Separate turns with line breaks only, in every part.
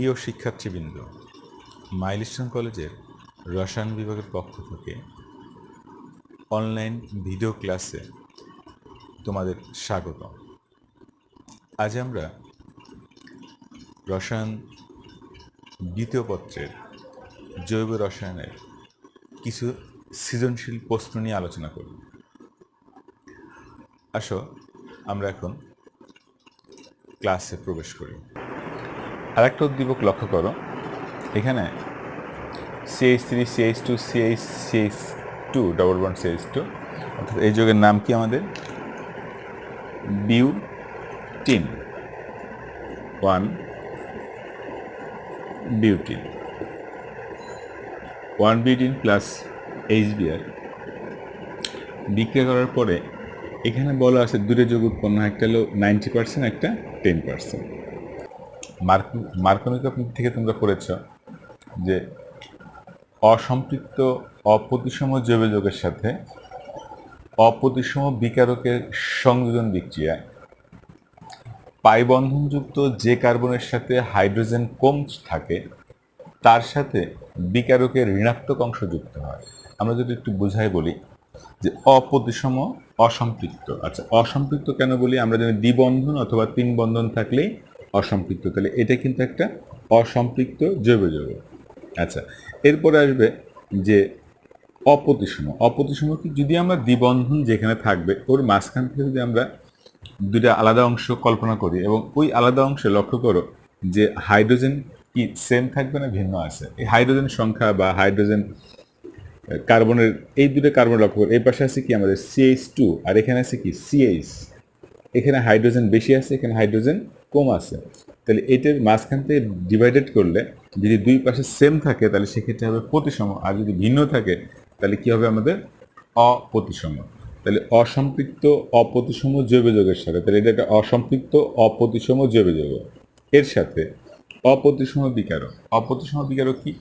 প্রিয় শিক্ষার্থীবৃন্দ, মাইলস্টোন কলেজের রসায়ন বিভাগের পক্ষ থেকে অনলাইন ভিডিও ক্লাসে তোমাদের স্বাগত। আজ আমরা রসায়ন দ্বিতীয় পত্রের জৈব রসায়নের কিছু সৃজনশীল প্রশ্ন নিয়ে আলোচনা করব। আসো আমরা এখন ক্লাসে প্রবেশ করি। আরেকটা উদ্দীপক লক্ষ্য করো, এখানে CH3 CH2 CH2 double bond CH2, অর্থাৎ এই যৌগের নাম কি আমাদের butene, 1 butene, 1 butene plus HBr বিক্রিয়া করার পরে এখানে বলা আছে দুটো যৌগ উৎপন্ন হয়, একটা হলো 90%, একটা 10%। মার্কোনিক থেকে তোমরা পড়েছ যে অসম্পৃক্ত অপ্রতিসম জৈব যৌগের সাথে অপ্রতিসম বিকারকের সংযোজন বিক্রিয়ায় পাই বন্ধনযুক্ত যে কার্বনের সাথে হাইড্রোজেন কম থাকে তার সাথে বিকারকের ঋণাত্মক অংশ যুক্ত হয়। আমরা যদি একটু বোঝাই বলি যে অপ্রতিসম অসম্পৃক্ত। আচ্ছা, অসম্পৃক্ত কেন বলি? আমরা জানি দ্বিবন্ধন অথবা 3 বন্ধন থাকলেই অসম্পৃক্ত, তাহলে এটা কিন্তু একটা অসম্পৃক্ত জৈব যৌগ। আচ্ছা, এরপরে আসবে যে অপ্রতিসম। অপ্রতিসম কি? যদি আমরা দ্বিবন্ধন যেখানে থাকবে ওর মাঝখান থেকে যদি আমরা দুটা আলাদা অংশ কল্পনা করি এবং ওই আলাদা অংশে লক্ষ্য করো যে হাইড্রোজেন কি সেম থাকবে না ভিন্ন আছে, এই হাইড্রোজেন সংখ্যা বা হাইড্রোজেন কার্বনের এই দুটো কার্বন লক্ষ্য করো, এই পাশে আছে কি আমাদের CH2 আর এখানে আছে কি CH। এখানে হাইড্রোজেন বেশি আছে, এখানে হাইড্রোজেন কম আছে, তাহলে এটার মাঝখান থেকে ডিভাইডেড করলে যদি দুই পাশে সেম থাকে তাহলে সেক্ষেত্রে হবে প্রতিসম, আর যদি ভিন্ন থাকে তাহলে কি হবে আমাদের অপ্রতিসম। তাহলে অসম্পৃক্ত অপ্রতিসম জৈব যৌগের সাথে, তাহলে এটা একটা অসম্পৃক্ত অপ্রতিসম জৈব যৌগ, এর সাথে অপ্রতিসম বিকারক। অপ্রতিসম বিকারক কি?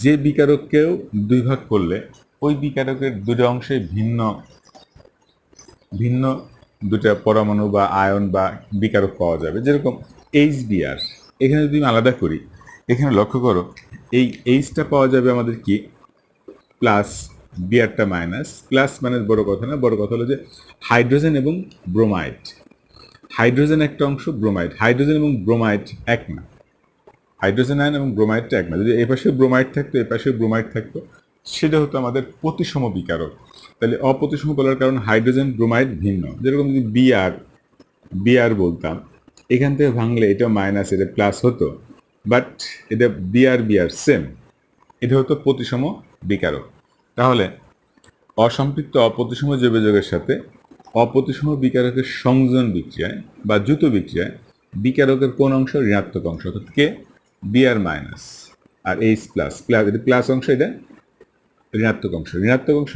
যে বিকারককেও দুই ভাগ করলে ওই বিকারকের দুটো অংশে ভিন্ন ভিন্ন দুটা পরমাণু বা আয়ন বা বিকারক পাওয়া যাবে। যেরকম HBr, এখানে যদি আমি আলাদা করি, এখানে লক্ষ্য করো এই এইচটা পাওয়া যাবে আমাদের কি প্লাস, বিআরটা মাইনাস। প্লাস মানে বড় কথা না, বড় কথা হলো যে হাইড্রোজেন এবং ব্রোমাইড, হাইড্রোজেন একটা অংশ, ব্রোমাইড, হাইড্রোজেন এবং ব্রোমাইড এক না, হাইড্রোজেন আয়ন এবং ব্রোমাইডটা এক না। যদি এ পাশে ব্রোমাইড থাকতো এ পাশে ব্রোমাইড থাকতো সেটা হতো আমাদের প্রতিসম বিকারক। তাহলে অপ্রতিসম বলার কারণ হাইড্রোজেন ব্রোমাইড ভিন্ন। যেরকম যদি বিআর বলতাম, এখান থেকে ভাঙলে এটা মাইনাস এটা প্লাস হতো, বাট এটা বিআর সেম, এটা হতো প্রতিসম বিকারক। তাহলে অসম্পৃক্ত অপ্রতিসম জৈব যৌগের সাথে অপ্রতিসম বিকারকের সংযোজন বিক্রিয়ায় বা দ্রুত বিক্রিয়ায় বিকারকের কোন অংশ? ঋণাত্মক অংশ, অর্থাৎ কে বিআর মাইনাস আর এইচ প্লাস, এটা প্লাস অংশ, এটা ঋণাত্মক অংশ। ঋণাত্মক অংশ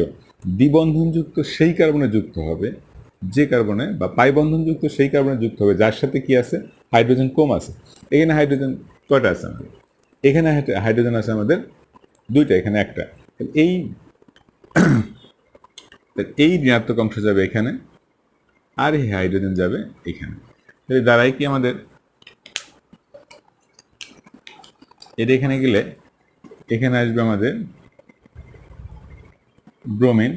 দ্বিবন্ধনযুক্ত সেই কার্বনে যুক্ত হবে যে কার্বনে, বা পাই বন্ধনযুক্ত সেই কার্বনে যুক্ত হবে যার সাথে কি আছে? হাইড্রোজেন কম আছে। এখানে হাইড্রোজেন কয়টা আছে আমাদের? এখানে হাইড্রোজেন আছে আমাদের দুইটা, এখানে একটা। এই ঋণাত্মক অংশ যাবে এখানে আর এই হাইড্রোজেন যাবে এখানে। দ্বারাই কি আমাদের এটা এখানে গেলে এখানে আসবে আমাদের ব্রোমিন,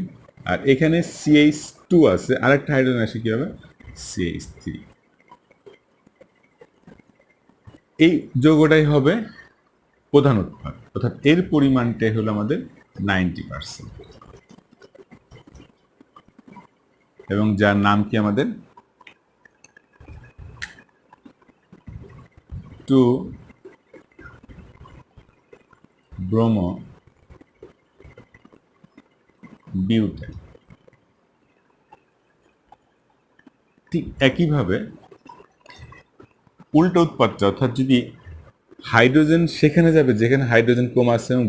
আর এখানে CH2 আছে, আরেকটা হাইড্রোজেন আসে কি হবে? CH3। এই যৌগটাই হবে প্রধান উৎপাদ, অর্থাৎ এর পরিমাণটাই হলো আমাদের 90%, এবং যার নাম কি আমাদের 2 ব্রোমো বিউটেন। ঠিক একইভাবে উল্টো উৎপাদটা, অর্থাৎ যদি হাইড্রোজেন সেখানে যাবে যেখানে হাইড্রোজেন কম আছে এবং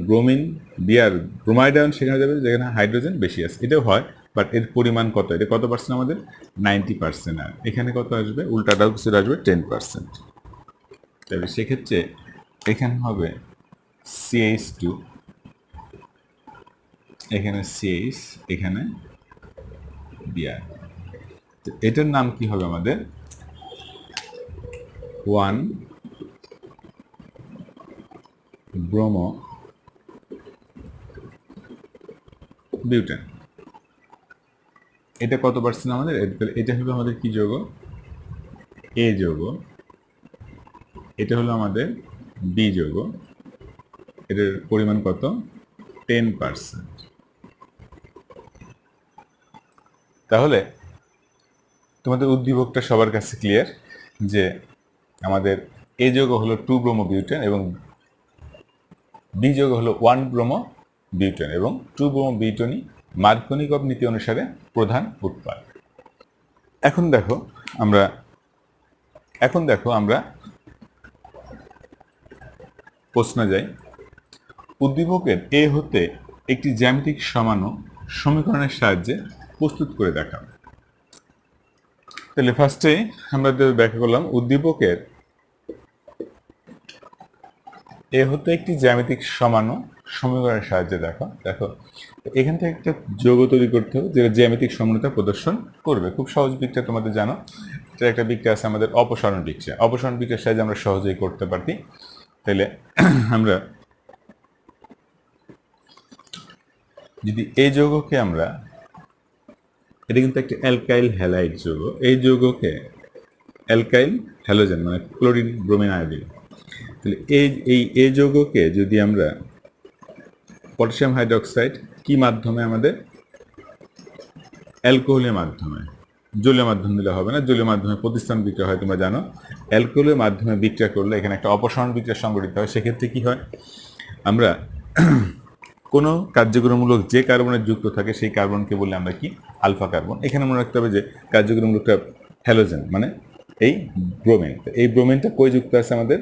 ব্রোমাইড আয়ন সেখানে যাবে যেখানে হাইড্রোজেন বেশি আছে, এটাও হয়, বাট এর পরিমাণ কত? এটা কত পার্সেন্ট আমাদের? 90%। আর এখানে কত আসবে? উল্টাটাও কিছু আসবে 10%। তবে সেক্ষেত্রে এখানে হবে CH2, এখানে CH, এখানে বিআর। তো এটার নাম কি হবে আমাদের 1 ব্রোমো বিউটেন। এটা কত পার্সেন্ট আমাদের? এটা হলো আমাদের কি যৌগ? এ যৌগ। এটা হলো আমাদের বি যৌগ। এটার পরিমাণ কত? 10%। তাহলে তোমাদের উদ্দীপকটা সবার কাছে ক্লিয়ার যে আমাদের এ যৌগ হলো 2 ব্রোমো বিউটেন এবং বি যৌগ হলো 1 ব্রোমো বিউটেন এবং 2 ব্রোমো বিউটেনই মার্কনিকভ নীতি অনুসারে প্রধান উৎপাদ। এখন দেখো আমরা প্রশ্নে যাই। উদ্দীপকের এ হতে একটি জ্যামিতিক সমাণু সমীকরণের সাহায্যে প্রস্তুত করে দেখাও। তাহলে ফার্স্টে আমরা ব্যাখ্যা করলাম উদ্দীপকের এ হতে একটি জ্যামিতিক সমাণু সমীকরণের সাহায্যে দেখো এখান থেকে একটা যৌগ তৈরি করতে হবে যেটা জ্যামিতিক সমানুতা প্রদর্শন করবে। খুব সহজ বিক্রিয়া তোমাদের জানো, এটা একটা বিক্রিয়া আছে আমাদের অপসারণ বিক্রিয়া। অপসারণ বিক্রিয়ার সাহায্যে আমরা সহজেই করতে পারি। তাহলে আমরা যদি এই যৌগকে এটা কিন্তু একটা অ্যালকাইল হ্যালাইড যৌগ, এই যৌগকে অ্যালকাইল হ্যালোজেন মানে ক্লোরিন ব্রোমিন আয়োডিন, তাহলে এই যৌগকে যদি আমরা পটাশিয়াম হাইড্রোক্সাইড কি মাধ্যমে আমাদের অ্যালকোহলের মাধ্যমে, জলীয় মাধ্যম দিলে হবে না, জলীয় মাধ্যমে প্রতিস্থান বিক্রিয়া হয় তোমরা জানো। অ্যালকোহলের মাধ্যমে বিক্রিয়া করলে এখানে একটা অপসারণ বিক্রিয়া সংঘটিত হয়। সেক্ষেত্রে কি হয়, আমরা কোনো কার্যকরমূলক যে কার্বনের যুক্ত থাকে সেই কার্বনকে বলে আমরা কি? Alpha carbon. এখানে মনে রাখতে হবে যে কার্যকরমূলকটা হ্যালোজেন মানে এই ব্রোমিন। এই ব্রোমিনটা কই যুক্ত আছে আমাদের?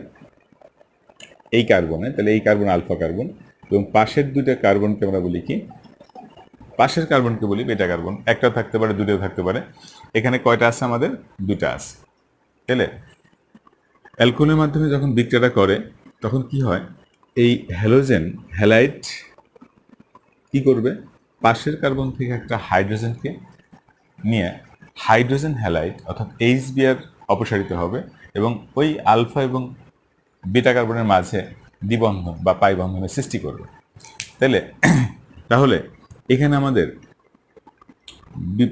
এই কার্বনে। তাহলে এই কার্বন আলফা কার্বন এবং পাশের দুইটা কার্বনকে আমরা বলি কি? পাশের কার্বনকে বলি বেটা কার্বন। একটাও থাকতে পারে, দুটোও থাকতে পারে। এখানে কয়টা আছে আমাদের? দুটা আছে। তাহলে অ্যালকোহলের মাধ্যমে যখন বিক্রিয়াটা করে তখন কি হয়, এই হ্যালোজেন হ্যালাইড কি করবে? পাশের কার্বন থেকে একটা হাইড্রোজেনকে নিয়ে হাইড্রোজেন হ্যালাইড অর্থাৎ HBr অপসারিত হবে এবং ওই আলফা এবং বিটা কার্বনের মাঝে দ্বিবন্ধন বা পাই বন্ধনের সৃষ্টি করবে। তাহলে এখানে আমাদের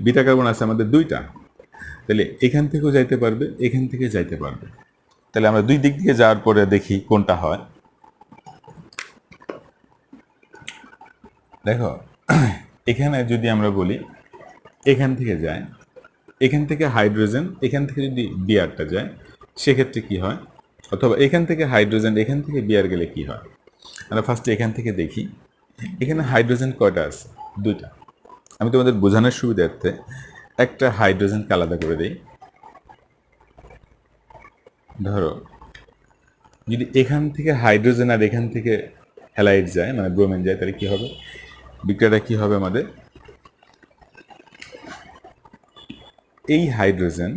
বিটা কার্বন আছে আমাদের দুইটা, তাহলে এখান থেকেও যাইতে পারবে, এখান থেকে যাইতে পারবে। তাহলে আমরা দুই দিক দিয়ে যাওয়ার পরে দেখি কোনটা হয়। দেখো এখানে যদি আমরা বলি এখান থেকে যায়, এখান থেকে হাইড্রোজেন, এখান থেকে যদি বিআরটা যায় সেক্ষেত্রে কি হয়, অথবা এখান থেকে হাইড্রোজেন এখান থেকে বিআর গেলে কি হয়। আমরা ফার্স্টে এখান থেকে দেখি এখানে হাইড্রোজেন কয়টা আছে? দুইটা। আমি তোমাদের বোঝানোর সুবিধার্থে একটা হাইড্রোজেনকে আলাদা করে দিই। ধরো যদি এখান থেকে হাইড্রোজেন আর এখান থেকে হ্যালাইড যায় মানে ব্রোমিন যায়, তাহলে কি হবে? বিক্রিয়াটা কি হবে আমাদের? এই হাইড্রোজেন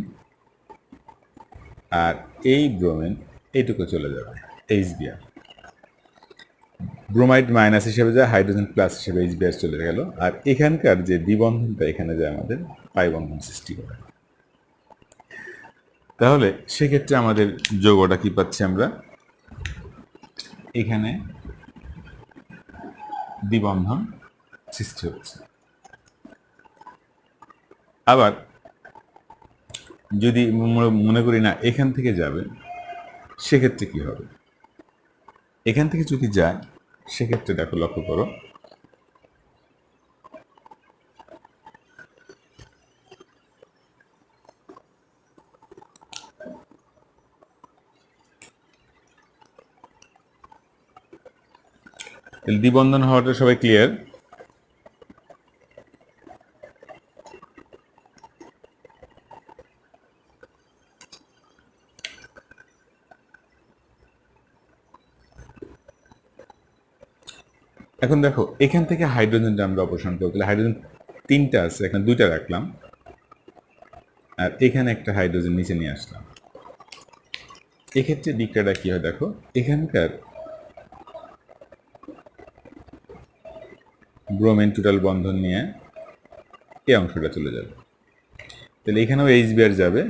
আর এই ব্রোমিন এইটুকু চলে যাবে HBr। ব্রোমাইড মাইনাস হিসেবে যায়, হাইড্রোজেন প্লাস হিসেবে HBr চলে গেল। আর এখানকার যে দ্বিবন্ধনটা এখানে যায় আমাদের পাই বন্ধন সৃষ্টি করে। তাহলে সেক্ষেত্রে আমাদের যৌগটা কি পাচ্ছি আমরা? এখানে দ্বিবন্ধন সৃষ্টি হচ্ছে। আবার যদি মনে করি না এখান থেকে যাবে সেক্ষেত্রে কি হবে? এখান থেকে যদি যায় সেক্ষেত্রে দেখো লক্ষ্য করো দ্বিবন্ধন হওয়াটা সবাই ক্লিয়ার? এখন দেখো এখান থেকে হাইড্রোজেনটা আমরা অপসারণ করবো। তাহলে হাইড্রোজেন তিনটা আছে, এখানে দুইটা রাখলাম আর এখানে একটা হাইড্রোজেন নিচে নিয়ে আসলাম। এক্ষেত্রে বিক্রিয়াটা কি হয় দেখো, এখানকার ব্রোমিন টোটাল বন্ধন নিয়ে এই অংশটা চলে যাবে। তাহলে এখানেও HBr যাবে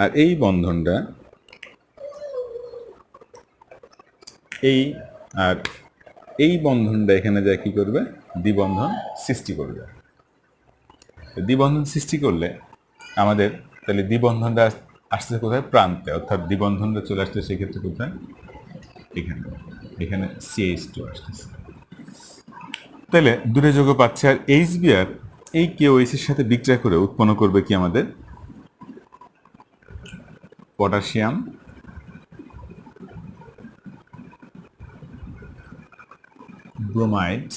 আর এই বন্ধনটা এই আর এই বন্ধনটা এখানে যা কি করবে, দ্বিবন্ধন সৃষ্টি করবে। দ্বিবন্ধন সৃষ্টি করলে আমাদের তাহলে দ্বিবন্ধনটা আসছে কোথায়, প্রান্তে, অর্থাৎ দ্বিবন্ধনটা চলে আসছে সেক্ষেত্রে কোথায়, এখানে, এখানে CH2 আসতেছে। তাহলে দূরে যোগ পাচ্ছে, আর HBr এই KOH এর সাথে বিক্রিয়া করে উৎপন্ন করবে কি আমাদের পটাশিয়াম ব্রোমাইড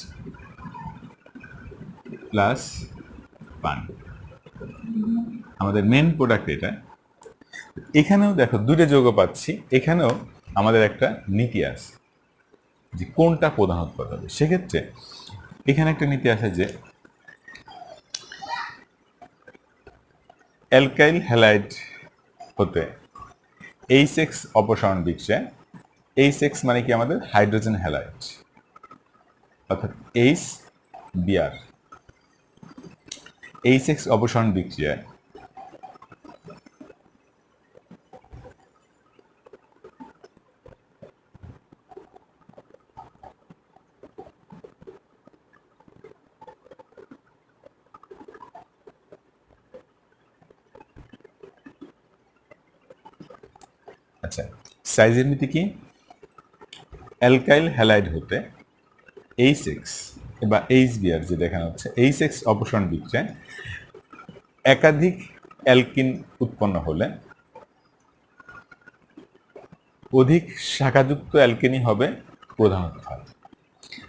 প্লাস পানি। আমাদের মেন প্রোডাক্ট এটা। এখানেও দেখো দুটো যৌগ পাচ্ছি, এখানেও আমাদের একটা নীতি আছে যে কোনটা প্রধান উৎপাদ হবে। সেক্ষেত্রে এখানে একটা নীতি আছে যে অ্যালকাইল হ্যালাইড হতে H6 অপসারণ বিক্রিয়া, H6 মানে কি আমাদের হাইড্রোজেন হ্যালাইড, অর্থাৎ HBr, H6 অপসারণ বিক্রিয়ায় আচ্ছা সাইজের নীতি কি, অ্যালকাইল হ্যালাইড হতে H6 বা HBr যে দেখানো হচ্ছে H6 অপসারণ বিক্রিয়ায় একাধিক অ্যালকিন উৎপন্ন হলে অধিক শাখাযুক্ত অ্যালকেনই হবে প্রধান উৎপাদ।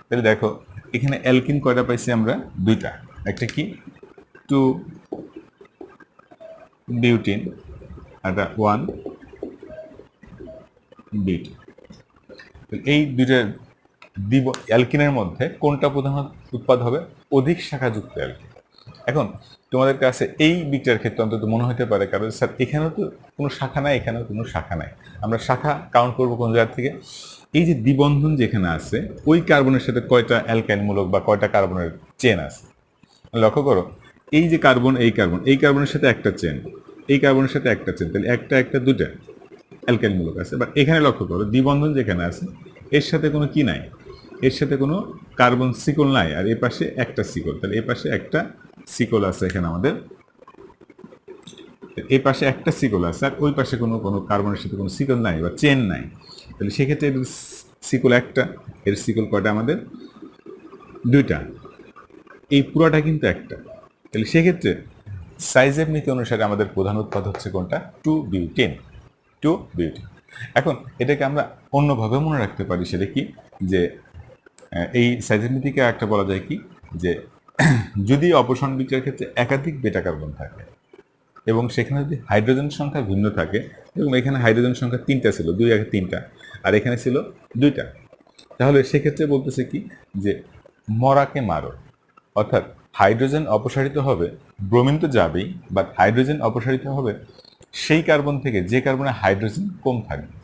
তাহলে দেখো এখানে অ্যালকিন কয়টা পাইছি আমরা, দুইটা, একটা কি 2 বিউটিন আর 1 বিউটিন। এই দুইটা অ্যালকিনের মধ্যে কোনটা প্রধান উৎপাদ হবে, অধিক শাখাযুক্ত অ্যালকিন। এখন তোমাদের কাছে এই বিক্রিয়ার ক্ষেত্রে অন্তত মনে হতে পারে কারণ স্যার এখানেও তো কোনো শাখা নাই, এখানেও কোনো শাখা নাই, আমরা শাখা কাউন্ট করবো কোন জায়গা থেকে, এই যে দ্বিবন্ধন যেখানে আছে ওই কার্বনের সাথে কয়টা অ্যালকাইল মূলক বা কয়টা কার্বনের চেন আছে। লক্ষ্য করো এই যে কার্বন, এই কার্বন, এই কার্বনের সাথে একটা চেন, এই কার্বনের সাথে একটা চেন, তাহলে একটা একটা দুটা অ্যালকাইল মূলক আছে। বাট এখানে লক্ষ্য করো দ্বিবন্ধন যেখানে আছে এর সাথে কোনো কি নাই, এর সাথে কোনো কার্বন সিকল নাই, আর এ পাশে একটা সিকল, তাহলে এ পাশে একটা সিকল আছে এখানে আমাদের, এই পাশে একটা সিকল আছে আর ওই পাশে কোনো কোনো কার্বনের সাথে কোনো সিকল নাই বা চেন নাই। তাহলে সেক্ষেত্রে এর সিকল একটা, এর সিকল কয়টা আমাদের, দুইটা, এই পুরাটা কিন্তু একটা। তাহলে সেক্ষেত্রে সাইজের নীতি অনুসারে আমাদের প্রধান উৎপাদ হচ্ছে কোনটা, 2 বিউটেন, 2 বিউটেন। এখন এটাকে আমরা অন্যভাবে মনে রাখতে পারি, সেটা কি যে এই সাইজের নীতিকে একটা বলা যায় কি যে যদি অপসারণ বিক্রিয়ার ক্ষেত্রে একাধিক বেটা কার্বন থাকে এবং সেখানে যদি হাইড্রোজেন সংখ্যা ভিন্ন থাকে, এবং এখানে হাইড্রোজেন সংখ্যা 3টা ছিল, 2 আগে 3টা, আর এখানে ছিল 2টা, তাহলে সেক্ষেত্রে বলতেছে কি যে মরাকে মারো, অর্থাৎ হাইড্রোজেন অপসারিত হবে, ব্রোমিন তো যাবেই, বাট হাইড্রোজেন অপসারিত হবে সেই কার্বন থেকে যে কার্বনে হাইড্রোজেন কম থাকবে,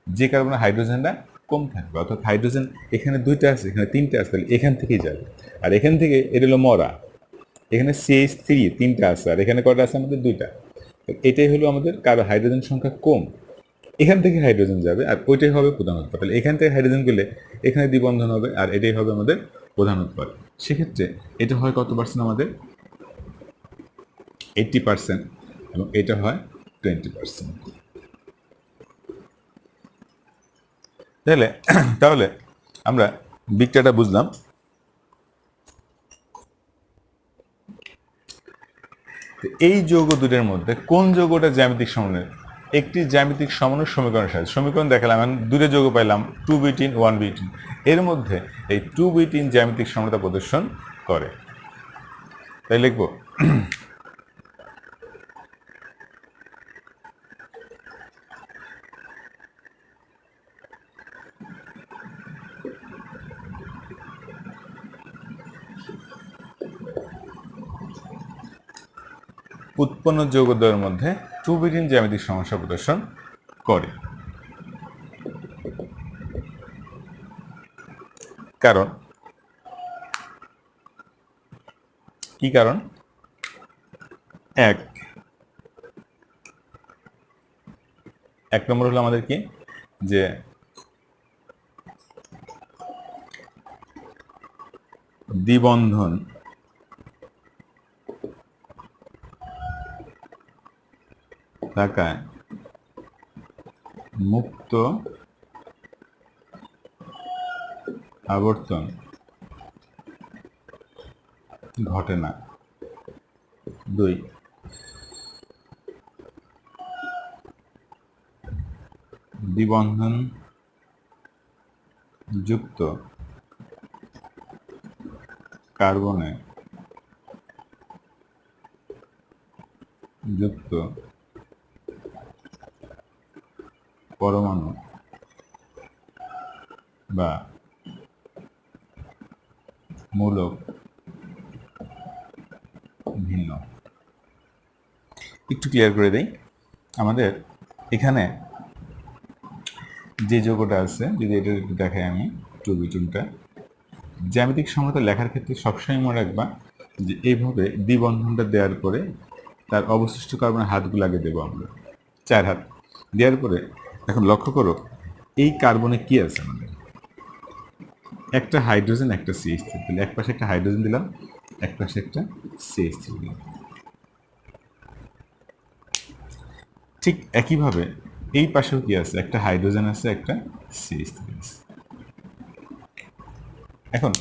যে কার্বনে হাইড্রোজেনটা কম থাকবে, অর্থাৎ হাইড্রোজেন এখানে 2টা আছে, এখানে 3টা আছে, তাহলে এখান থেকেই যাবে, আর এখান থেকে এটা হলো মরা, এখানে CH3 3টা আছে আর এখানে কয়টা আছে আমাদের 2টা, এটাই হলো আমাদের কারো হাইড্রোজেন সংখ্যা কম, এখান থেকে হাইড্রোজেন যাবে আর ওইটাই হবে প্রধান উৎপাদ। তাহলে এখান থেকে হাইড্রোজেন গেলে এখানে দ্বিবন্ধন হবে আর এটাই হবে আমাদের প্রধান উৎপাদ। সেক্ষেত্রে এটা হয় কত পার্সেন্ট আমাদের, 80%, এবং এটা হয় 20%। তাহলে তাহলে আমরা বিক্রিয়াটা বুঝলাম। এই যৌগ দুটোর মধ্যে কোন যৌগটা জ্যামিতিক সমন্বয়, একটি জ্যামিতিক সমন্বয় সমীকরণের সাথে সমীকরণ দেখালাম, আমি দুটো যৌগ পাইলাম 2 বিউটিন 1 বিউটিন, এর মধ্যে এই 2 বিউটিন জ্যামিতিক সমতা প্রদর্শন করে। তাই লিখবো উৎপন্ন যৌগদ্বয়ের মধ্যে 2 বিউটিন জ্যামিতিক সমস্যা প্রদর্শন করে। কারণ কি, কারণ এক নম্বর হলো আমাদের কি যে দ্বিবন্ধন থাকায় মুক্ত আবর্তন ঘটে না। 2, দ্বিবন্ধন যুক্ত কার্বনে যুক্ত পরমাণু বা মূলক ভিন্ন। একটু ক্লিয়ার করে দেই, আমাদের এখানে যে যৌগটা আছে, যদি এটা একটু দেখাই আমি, টুবিটুনটা জ্যামিতিক সমতা লেখার ক্ষেত্রে সবসময় মনে রাখবা যে এইভাবে দ্বিবন্ধনটা দেওয়ার পরে তার অবশিষ্ট কার্বনের হাতগুলো আগে দেবো আমরা, 4 হাত দেওয়ার পরে এখন লক্ষ্য করো এই কার্বনে কি আছে আমাদের, একটা হাইড্রোজেন একটা CH3, তাহলে এক পাশে একটা হাইড্রোজেন দিলাম, এক পাশে একটা CH3 দিলাম। ঠিক একইভাবে এই পাশেও কি আছে, একটা হাইড্রোজেন আছে একটা CH3 আছে। এখন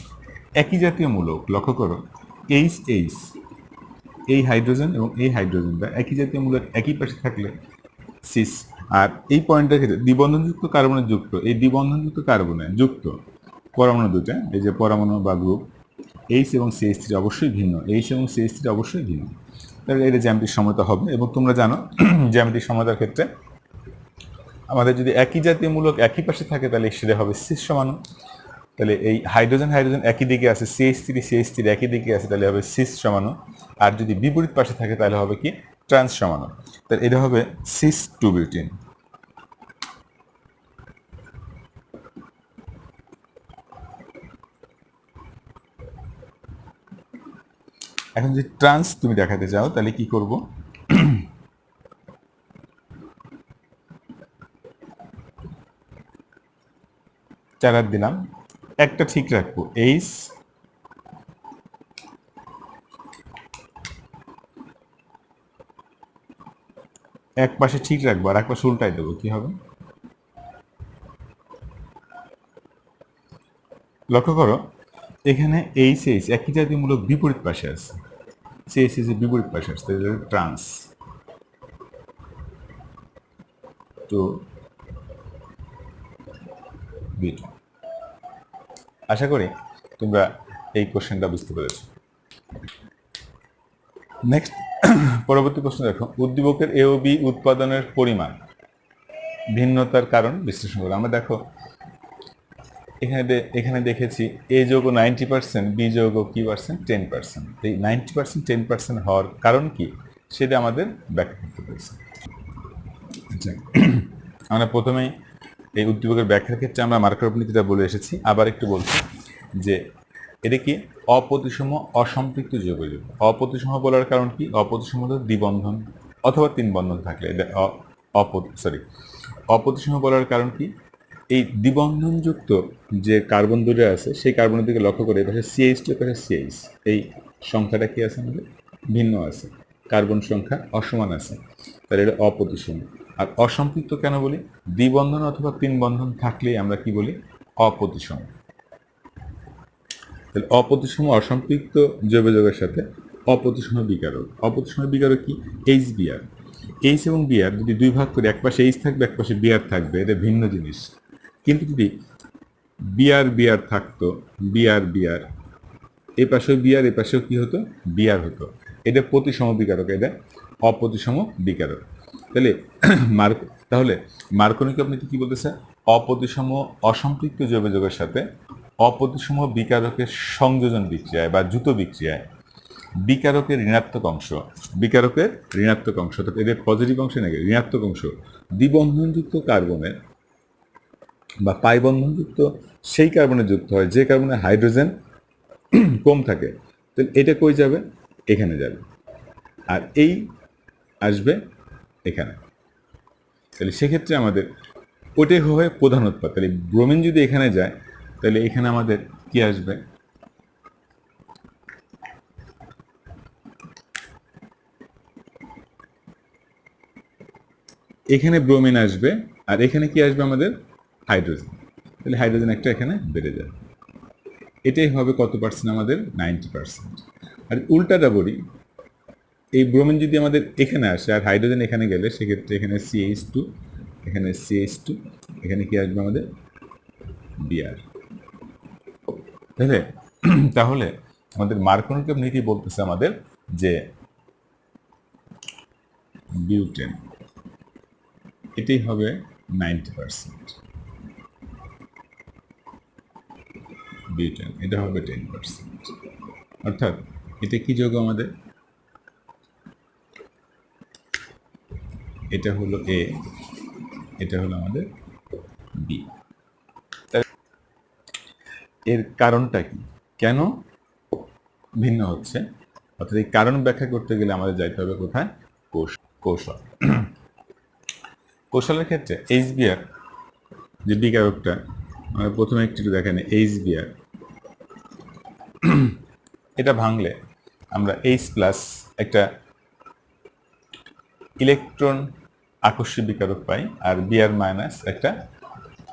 একই জাতীয় মূলক লক্ষ্য করো, এইচ এই হাইড্রোজেন এবং এই হাইড্রোজেনটা একই জাতীয় মূলক একই পাশে থাকলে সিস, আর এই পয়েন্টটার ক্ষেত্রে দ্বিবন্ধনযুক্ত কার্বনের যুক্ত, এই দ্বিবন্ধনযুক্ত কার্বনে যুক্ত পরমাণু দুটা, এই যে পরমাণু বা গ্রুপ এইচ এবং CH3 অবশ্যই ভিন্ন, এইচ এবং CH3 অবশ্যই ভিন্ন, তাহলে এটা জ্যামিতিক সমতা হবে। এবং তোমরা জানো জ্যামিতিক সমতার ক্ষেত্রে আমাদের যদি একই জাতীয় মূলক একই পাশে থাকে তাহলে সেটা হবে সিস সমাণু। তাহলে এই হাইড্রোজেন একই দিকে আছে, CH3 একই দিকে আছে, তাহলে হবে সিস সমাণু। আর যদি বিপরীত পাশে থাকে তাহলে হবে কি ট্রান্স সমাণু, তাহলে এটা হবে সিস 2 বিউটেন। এখন যদি ট্রান্স তুমি দেখাতে চাও তাহলে কি করব, চারাত দিলাম, একটা ঠিক রাখবো এইচ, এক পাশে ঠিক রাখবো আর এক পাশে উল্টাই দেবো, কি হবে লক্ষ্য করো, এখানে এইচ একই জাতীয় মূলক বিপরীত পাশে আছে, CH বিপরীত পাশে আসছে, ট্রান্স টু বিটা। আশা করি তোমরা এই কোশ্চেনটা বুঝতে পেরেছো। নেক্সট পরবর্তী প্রশ্ন দেখো, উদ্দীপকের A ও B উৎপাদনের পরিমাণ ভিন্নতার কারণ বিশ্লেষণ করো। আমরা দেখো এখানে দেখেছি A যৌগ 90%, B যৌগ কি পার্সেন্ট 10%, এই 90% 10% হওয়ার কারণ কি সেটা আমাদের ব্যাখ্যা করতে পেরেছি। আচ্ছা, আমরা প্রথমেই এই উদ্দীপকের ব্যাখ্যার ক্ষেত্রে আমরা মার্কার উপনীতিটা বলে এসেছি, আবার একটু বলছি যে এটা কি অপ্রতিসম অসম্পৃক্ত যৌগ। অপ্রতিসম বলার কারণ কি, অপ্রতিসম দ্বিবন্ধন অথবা 3 বন্ধন থাকলে এটা অপ্রতিসম বলার কারণ কি, এই দ্বিবন্ধনযুক্ত যে কার্বন দূরে আছে সেই কার্বনের দিকে লক্ষ্য করে এপাশে CH2 এপাশে CH, এই সংখ্যাটা কি আছে আমাদের ভিন্ন আছে, কার্বন সংখ্যা অসমান আছে, তাহলে এটা অপ্রতিসম। আর অসম্পৃক্ত কেন বলি, দ্বিবন্ধন অথবা 3 বন্ধন থাকলেই আমরা কি বলি অপ্রতিসম। তাহলে অপ্রতিসম অসম্পৃক্ত জৈব যৌগের সাথে অপ্রতিসম বিকারক, অপ্রতিসম বিকারক কি HBr, এইচ এবং বিআর যদি দুই ভাগ করে এক পাশে এইচ থাকবে এক পাশে বিআর থাকবে, এটা ভিন্ন জিনিস। কিন্তু যদি বিআর থাকতো, বিআর এ পাশেও বিআর এ পাশেও কি হতো বিআর হতো, এটা প্রতিসম বিকারক, এটা অপ্রতিসম বিকারক। তাহলে মার্কনি আপনি কি বলতেছে, অপ্রতিসম অসম্পৃক্ত জৈব যৌগের সাথে অপ্রতিসম বিকারকের সংযোজন বিক্রিয়ায় বা দ্রুত বিক্রিয়ায় বিকারকের ঋণাত্মক অংশ অর্থাৎ এদের পজিটিভ অংশ নাকি ঋণাত্মক অংশ দ্বিবন্ধনযুক্ত কার্বনের বা পাই বন্ধনযুক্ত সেই কার্বনে যুক্ত হয় যে কার্বনে হাইড্রোজেন কম থাকে, তাহলে এটা কই যাবে, এখানে যাবে, আর এই আসবে এখানে। তাহলে সেক্ষেত্রে আমাদের ওটাই হবে প্রধান উৎপাদ। তাহলে ব্রোমিন যদি এখানে যায় তাহলে এখানে আমাদের কি আসবে, এখানে ব্রোমিন আসবে আর এখানে কি আসবে আমাদের হাইড্রোজেন, তাহলে হাইড্রোজেন একটা এখানে বেড়ে যায়। এটাই হবে কত পার্সেন্ট আমাদের 90%। আর উল্টাটা বলি, এই ব্রোমিন যদি আমাদের এখানে আসে আর হাইড্রোজেন এখানে গেলে সেক্ষেত্রে এখানে CH2, এখানে CH2, এখানে কি আসবে আমাদের Br। তাহলে তাহলে আমাদের মার্কোনিকভ নীতি বলতেছে আমাদের যে বিউটেন এটাই হবে 90%, বিউটেন এটা হবে 10%। অর্থাৎ এটা কি যৌগ আমাদের, এটা হলো A, এটা হলো আমাদের B। এর কারণটা কি, কেন ভিন্ন হচ্ছে, অর্থাৎ এই কারণ ব্যাখ্যা করতে গেলে আমাদের যাইতে হবে কোথায়, কৌশল। কৌশলের ক্ষেত্রে HBr যে বিকারকটা আমরা প্রথমে একটু দেখেন, HBr এটা ভাঙলে আমরা H+ একটা ইলেকট্রন আকর্ষী বিকারক পাই, আর Br- একটা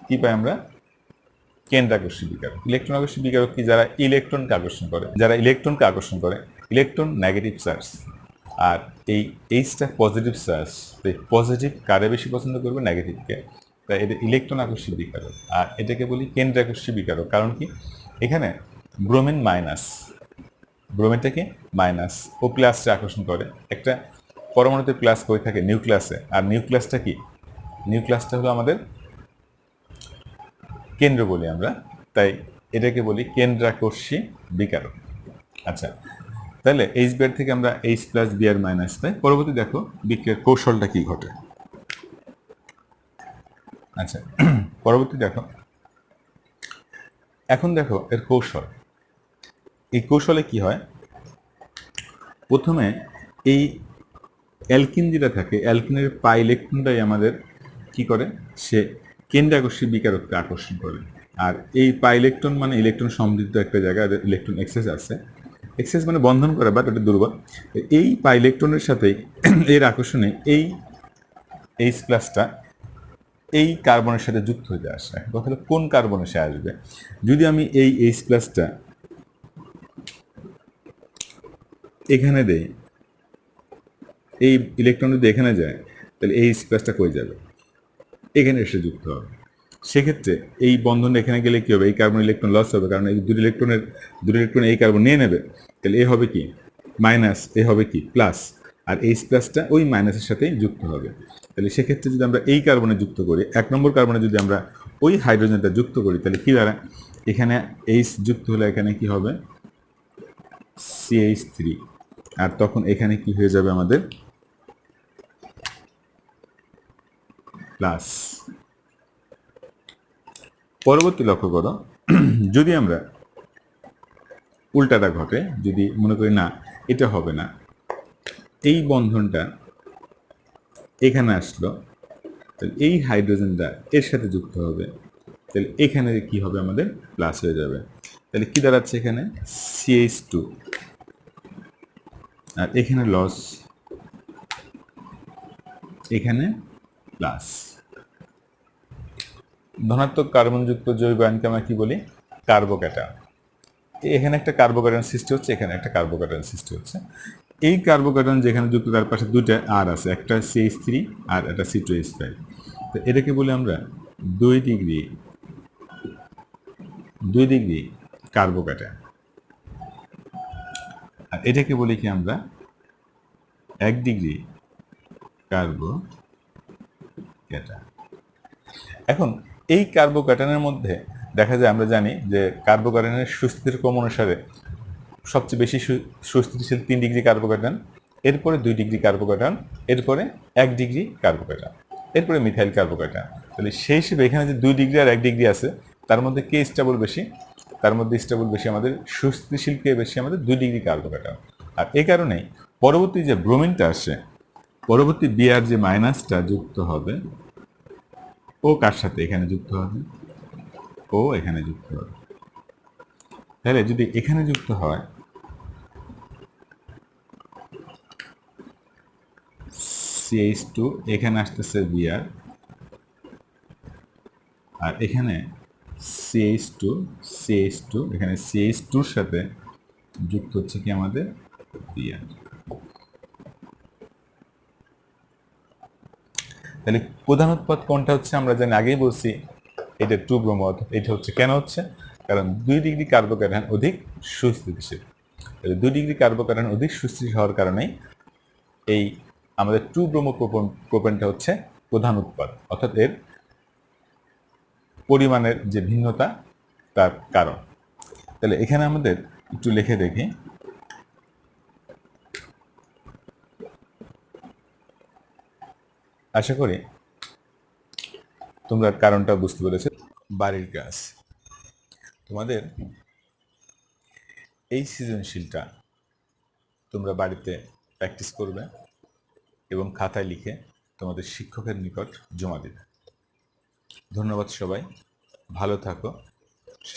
কি পাই আমরা, কেন্দ্র আকর্ষী বিকারক। ইলেকট্রন আকর্ষী বিকারক কি, যারা ইলেকট্রনকে আকর্ষণ করে, ইলেকট্রন নেগেটিভ চার্জ, আর এই এইচটা পজিটিভ চার্জ। পজিটিভ কারে বেশি পছন্দ করবে, নেগেটিভকে, তাই এটা ইলেকট্রন আকর্ষী বিকারক। আর এটাকে বলি কেন্দ্র আকর্ষী বিকারক, কারণ কি এখানে ব্রোমিন মাইনাস, ব্রোমিনটাকে মাইনাস ও প্লাসটা আকর্ষণ করে। একটা পরমাণুতে প্লাস হয়ে থাকে নিউক্লিয়াসে, আর নিউক্লিয়াসটা কি, নিউক্লিয়াসটা হলো আমাদের কেন্দ্র বলি আমরা, তাই এটাকে বলি কেন্দ্রাকর্ষী বিকারক। আচ্ছা, তাহলে HBr থেকে আমরা H+Br- পাই। পরবর্তী দেখো বিক্রিয়ার কৌশলটা কি ঘটে। আচ্ছা, পরবর্তী দেখো, এখন দেখো এর কৌশল। এই কৌশলে কি হয়, প্রথমে এই অ্যালকিন যেটা থাকে, অ্যালকিনের পাই ইলেকট্রনটাই আমাদের কি করে, সে কেন্দ্রাকর্ষী বিকারককে আকর্ষণ করে। আর এই পাই ইলেকট্রন মানে ইলেকট্রন সমৃদ্ধ একটা জায়গা, ইলেকট্রন এক্সেস আছে, এক্সেস মানে বন্ধন করে, বাট ওটা দুর্বল। এই পাই ইলেকট্রনের সাথে এর আকর্ষণে এই H+টা এই কার্বনের সাথে যুক্ত হয়ে আসে। কথা হলো কোন কার্বনে সে আসবে, যদি আমি এই H+টা এখানে দেই, এই ইলেকট্রন যদি এখানে যায়, তাহলে এই H+টা কই যাবে, এখানে এসে যুক্ত হবে। সেক্ষেত্রে এই বন্ধন এখানে গেলে কি হবে, এই কার্বন ইলেকট্রন লস হবে, কারণ এই দুটো ইলেকট্রন এই কার্বন নিয়ে নেবে। তাহলে এ হবে কি মাইনাস, এ হবে কি প্লাস, আর H+টা ওই মাইনাসের সাথেই যুক্ত হবে। তাহলে সেক্ষেত্রে যদি আমরা এই কার্বনে যুক্ত করি, 1 নম্বর কার্বনে যদি আমরা ওই হাইড্রোজেনটা যুক্ত করি, তাহলে কি দাঁড়ায়, এখানে H যুক্ত হলে এখানে কি হবে CH3, আর তখন এখানে কি হয়ে যাবে আমাদের প্লাস। পরবর্তী লক্ষ্য করো, যদি আমরা উল্টাটা ঘটে, যদি মনে করি না এটা হবে না, এই বন্ধনটা এখানে আসলো, তাহলে এই হাইড্রোজেনটা এর সাথে যুক্ত হবে, তাহলে এখানে কি হবে আমাদের প্লাস হয়ে যাবে। তাহলে কি দাঁড়াচ্ছে এখানে CH2, আর এখানে লস, এখানে প্লাস। ধনাত্মক কার্বনযুক্ত জৈব আয়নকে আমরা কি বলি, কার্বোক্যাটায়ন। এখানে একটা কার্বোক্যাটায়ন সৃষ্টি হচ্ছে, এখানে একটা কার্বোক্যাটায়ন সৃষ্টি হচ্ছে। এই কার্বোক্যাটায়ন যেখানে যুক্ত তার পাশে দুইটা আর আছে, একটা CH3 আর একটা C2H5। তো এটাকে বলি আমরা 2 ডিগ্রি কার্বোক্যাটায়ন, আর এটাকে বলি কি আমরা 1 ডিগ্রি কার্বোক্যাটায়ন। এখন এই কার্বোক্যাটায়নের মধ্যে দেখা যায়, আমরা জানি যে কার্বোক্যাটায়নের সুস্থির ক্রম অনুসারে সবচেয়ে বেশি সুস্থিতিশীল 3 ডিগ্রি কার্বোক্যাটায়ন, এরপরে 2 ডিগ্রি কার্বোক্যাটায়ন, এরপরে 1 ডিগ্রি কার্বোক্যাটায়ন, এরপরে মিথাইল কার্বোক্যাটায়ন। তাহলে সেই হিসেবে এখানে যে 2 ডিগ্রি আর 1 ডিগ্রি আছে, তার মধ্যে কে স্টেবল বেশি, তার মধ্যে স্টেবল বেশি আমাদের সুস্থিতিশীল কে বেশি, আমাদের 2 ডিগ্রি কার্বোক্যাটায়ন। আর এই কারণেই পরবর্তী যে ব্রোমিনটা আসে, পরবর্তী Br যে মাইনাসটা যুক্ত হবে, ও কার সাথে এখানে যুক্ত হবে, ও এখানে যুক্ত হবে। তাহলে যদি এখানে যুক্ত হয়, CH2, এখানে আসতেছে বিআর, আর এখানে CH2, এখানে CH2 এর সাথে যুক্ত হচ্ছে কি আমাদের বিআর। তাহলে প্রধান উৎপাদ কোনটা হচ্ছে আমরা জানি, আগেই বলছি এটা 2 ব্রোমো। এটা হচ্ছে কেন হচ্ছে, কারণ 2 ডিগ্রি কার্বোক্যাটায়ন অধিক সুস্থিতিশীল। 2 ডিগ্রি কার্বোক্যাটায়ন অধিক সুস্থিতিশীল হওয়ার কারণেই এই আমাদের 2 ব্রোমো প্রোপেনটা হচ্ছে প্রধান উৎপাদ, অর্থাৎ এর পরিমাণের যে ভিন্নতা তার কারণ। তাহলে এখানে আমাদের একটু লিখে দেখি। আশা করি তোমরা কারণটা বুঝতে পেরেছো। বাড়ির কাজ, তোমাদের এই সৃজনশীলটা তোমরা বাড়িতে প্র্যাকটিস করবে এবং খাতায় লিখে তোমাদের শিক্ষকের নিকট জমা দেবে। ধন্যবাদ সবাই, ভালো থাকো,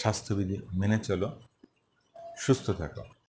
স্বাস্থ্যবিধি মেনে চলো, সুস্থ থাকো।